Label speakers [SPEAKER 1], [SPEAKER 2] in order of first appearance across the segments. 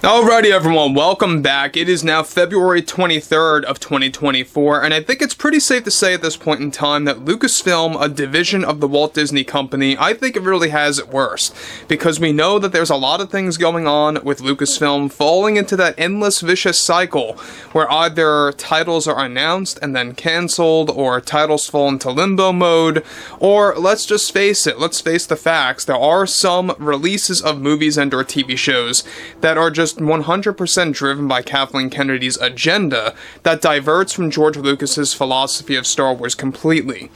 [SPEAKER 1] Alrighty everyone, welcome back. It is now February 23rd of 2024, and I think it's pretty safe to say at this point in time that Lucasfilm, a division of the Walt Disney Company, I think it really has it worst. Because we know that there's a lot of things going on with Lucasfilm falling into that endless vicious cycle where either titles are announced and then cancelled, or titles fall into limbo mode, or let's just face it, let's face the facts, there are some releases of movies and or TV shows that are just 100% driven by Kathleen Kennedy's agenda that diverts from George Lucas's philosophy of Star Wars completely.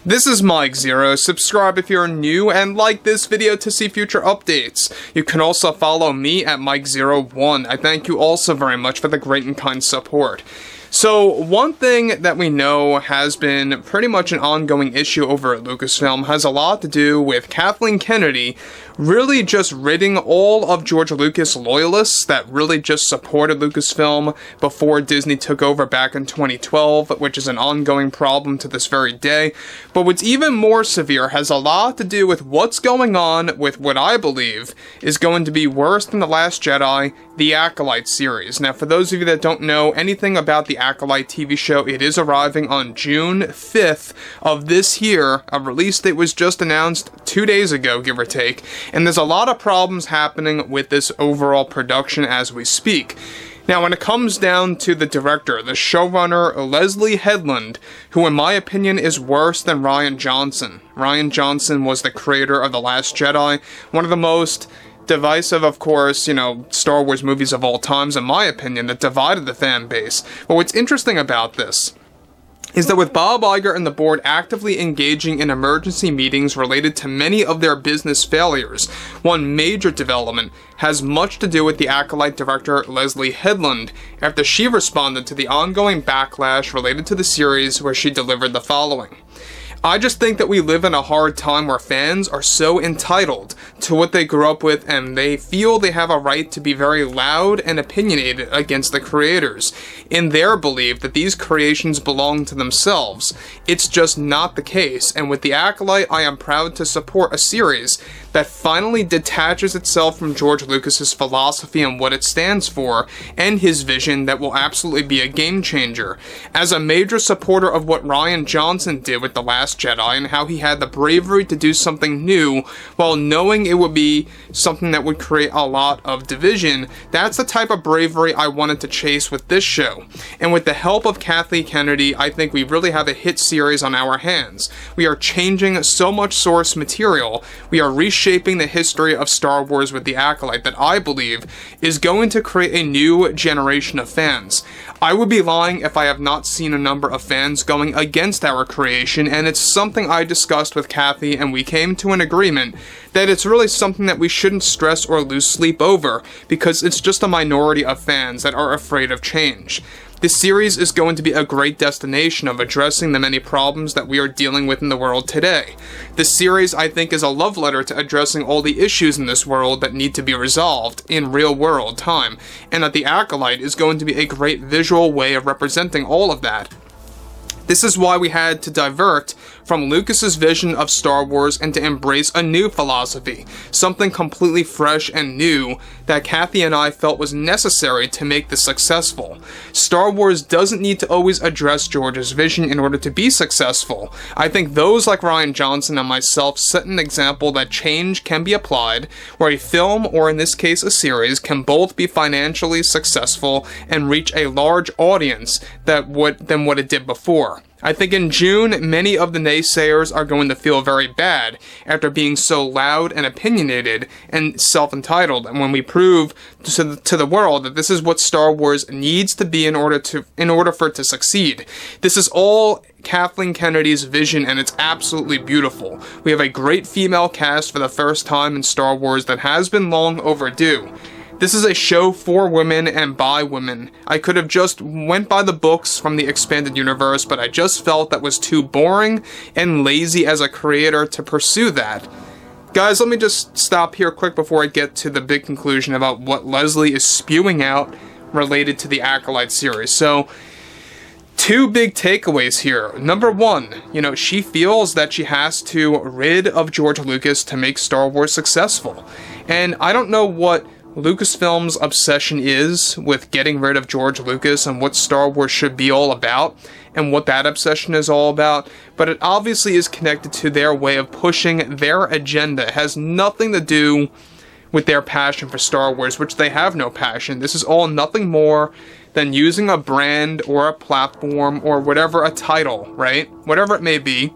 [SPEAKER 1] This is Mike Zero. Subscribe if you're new and like this video to see future updates. You can also follow me at Mike01. I thank you also very much for the great and kind support. So, one thing that we know has been pretty much an ongoing issue over at Lucasfilm has a lot to do with Kathleen Kennedy really just ridding all of George Lucas loyalists that really just supported Lucasfilm before Disney took over back in 2012, which is an ongoing problem to this very day. But what's even more severe has a lot to do with what's going on with what I believe is going to be worse than The Last Jedi, the ACOLYTE series. Now, for those of you that don't know anything about the ACOLYTE TV show, it is arriving on June 5th of this year. A release date was just announced 2 days ago, give or take, and there's a lot of problems happening with this overall production as we speak. Now, when it comes down to the director, the showrunner, Leslye Headland, who in my opinion is worse than Rian Johnson. Rian Johnson was the creator of The Last Jedi, one of the most divisive, of course, Star Wars movies of all times, in my opinion, that divided the fan base. But what's interesting about this is that with Bob Iger and the board actively engaging in emergency meetings related to many of their business failures, one major development has much to do with the ACOLYTE director Leslye Headland, after she responded to the ongoing backlash related to the series, where she delivered the following. I just think that we live in a hard time where fans are so entitled to what they grew up with, and they feel they have a right to be very loud and opinionated against the creators, in their belief that these creations belong to themselves. It's just not the case, and with the ACOLYTE, I am proud to support a series that finally detaches itself from George Lucas's philosophy and what it stands for, and his vision that will absolutely be a game changer. As a major supporter of what Rian Johnson did with The Last Jedi, and how he had the bravery to do something new while knowing it would be something that would create a lot of division, that's the type of bravery I wanted to chase with this show. And with the help of Kathleen Kennedy, I think we really have a hit series on our hands. We are changing so much source material, we are reshaping the history of Star Wars with the ACOLYTE that I believe is going to create a new generation of fans. I would be lying if I have not seen a number of fans going against our creation, and it's something I discussed with Kathy, and we came to an agreement that it's really something that we shouldn't stress or lose sleep over, because it's just a minority of fans that are afraid of change. This series is going to be a great destination of addressing the many problems that we are dealing with in the world today. This series, I think, is a love letter to addressing all the issues in this world that need to be resolved in real-world time, and that the ACOLYTE is going to be a great visual way of representing all of that. This is why we had to divert from Lucas's vision of Star Wars and to embrace a new philosophy, something completely fresh and new that Kathy and I felt was necessary to make this successful. Star Wars doesn't need to always address George's vision in order to be successful. I think those like Rian Johnson and myself set an example that change can be applied, where a film, or in this case a series, can both be financially successful and reach a large audience than what it did before. I think in June, many of the naysayers are going to feel very bad after being so loud and opinionated and self-entitled, and when we prove to the world that this is what Star Wars needs to be in order for it to succeed. This is all Kathleen Kennedy's vision, and it's absolutely beautiful. We have a great female cast for the first time in Star Wars that has been long overdue. This is a show for women and by women. I could have just went by the books from the expanded universe, but I just felt that was too boring and lazy as a creator to pursue that. Guys, let me just stop here quick before I get to the big conclusion about what Leslye is spewing out related to the ACOLYTE series. So, two big takeaways here. Number one, she feels that she has to rid of George Lucas to make Star Wars successful. And I don't know what Lucasfilm's obsession is with getting rid of George Lucas and what Star Wars should be all about, and what that obsession is all about, but it obviously is connected to their way of pushing their agenda. It has nothing to do with their passion for Star Wars, which they have no passion. This is all nothing more than using a brand or a platform or whatever, a title, right? Whatever it may be,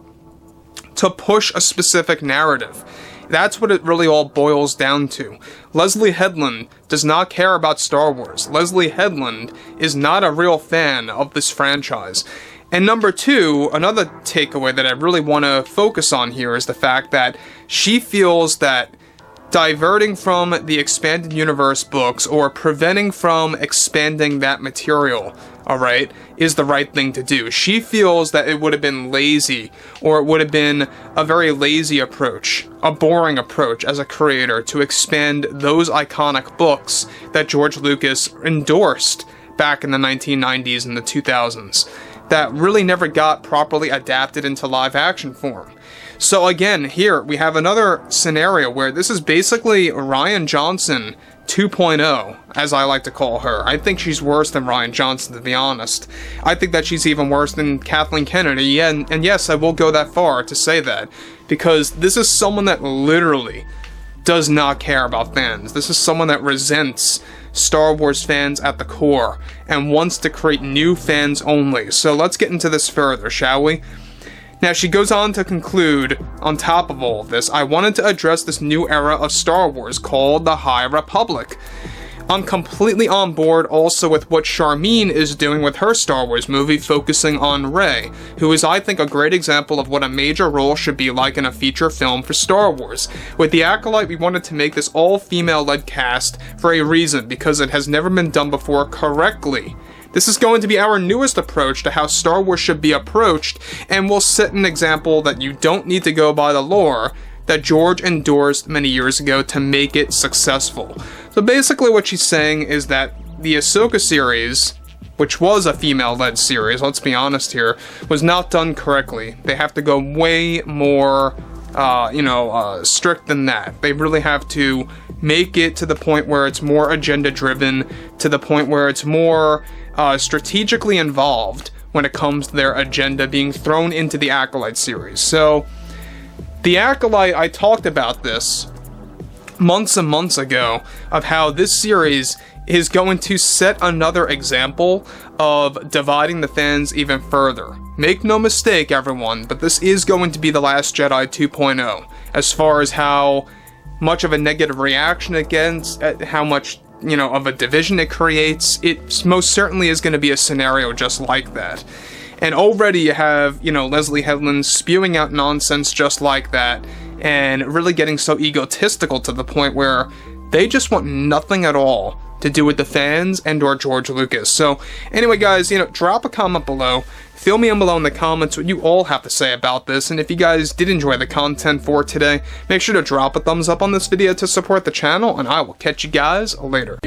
[SPEAKER 1] to push a specific narrative. That's what it really all boils down to. Leslye Headland does not care about Star Wars. Leslye Headland is not a real fan of this franchise. And number two, another takeaway that I really want to focus on here is the fact that she feels that diverting from the expanded universe books or preventing from expanding that material, alright, is the right thing to do. She feels that it would have been lazy, or it would have been a very lazy approach, a boring approach as a creator to expand those iconic books that George Lucas endorsed back in the 1990s and the 2000s, that really never got properly adapted into live action form. So again, here we have another scenario where this is basically Rian Johnson 2.0, as I like to call her. I think she's worse than Rian Johnson, to be honest. I think that she's even worse than Kathleen Kennedy, yeah, and yes, I will go that far to say that, because this is someone that literally does not care about fans. This is someone that resents Star Wars fans at the core and wants to create new fans only. So let's get into this further, shall we? Now, she goes on to conclude, on top of all of this, I wanted to address this new era of Star Wars called the High Republic. I'm completely on board also with what Charmin is doing with her Star Wars movie, focusing on Rey, who is, I think, a great example of what a major role should be like in a feature film for Star Wars. With the Acolyte, we wanted to make this all-female-led cast for a reason, because it has never been done before correctly. This is going to be our newest approach to how Star Wars should be approached, and will set an example that you don't need to go by the lore that George endorsed many years ago to make it successful. So basically what she's saying is that the Ahsoka series, which was a female-led series, let's be honest here, was not done correctly. They have to go way more, strict than that. They really have to make it to the point where it's more agenda-driven, to the point where it's more strategically involved when it comes to their agenda being thrown into the Acolyte series. So, the Acolyte, I talked about this months and months ago, of how this series is going to set another example of dividing the fans even further. Make no mistake, everyone, but this is going to be The Last Jedi 2.0, as far as how much of a negative reaction it gets, how much of a division it creates. It most certainly is going to be a scenario just like that. And already you have, Leslye Headland spewing out nonsense just like that, and really getting so egotistical to the point where they just want nothing at all to do with the fans and or George Lucas. So anyway, guys, drop a comment below. Fill me in below in the comments what you all have to say about this, and if you guys did enjoy the content for today, make sure to drop a thumbs up on this video to support the channel, and I will catch you guys later.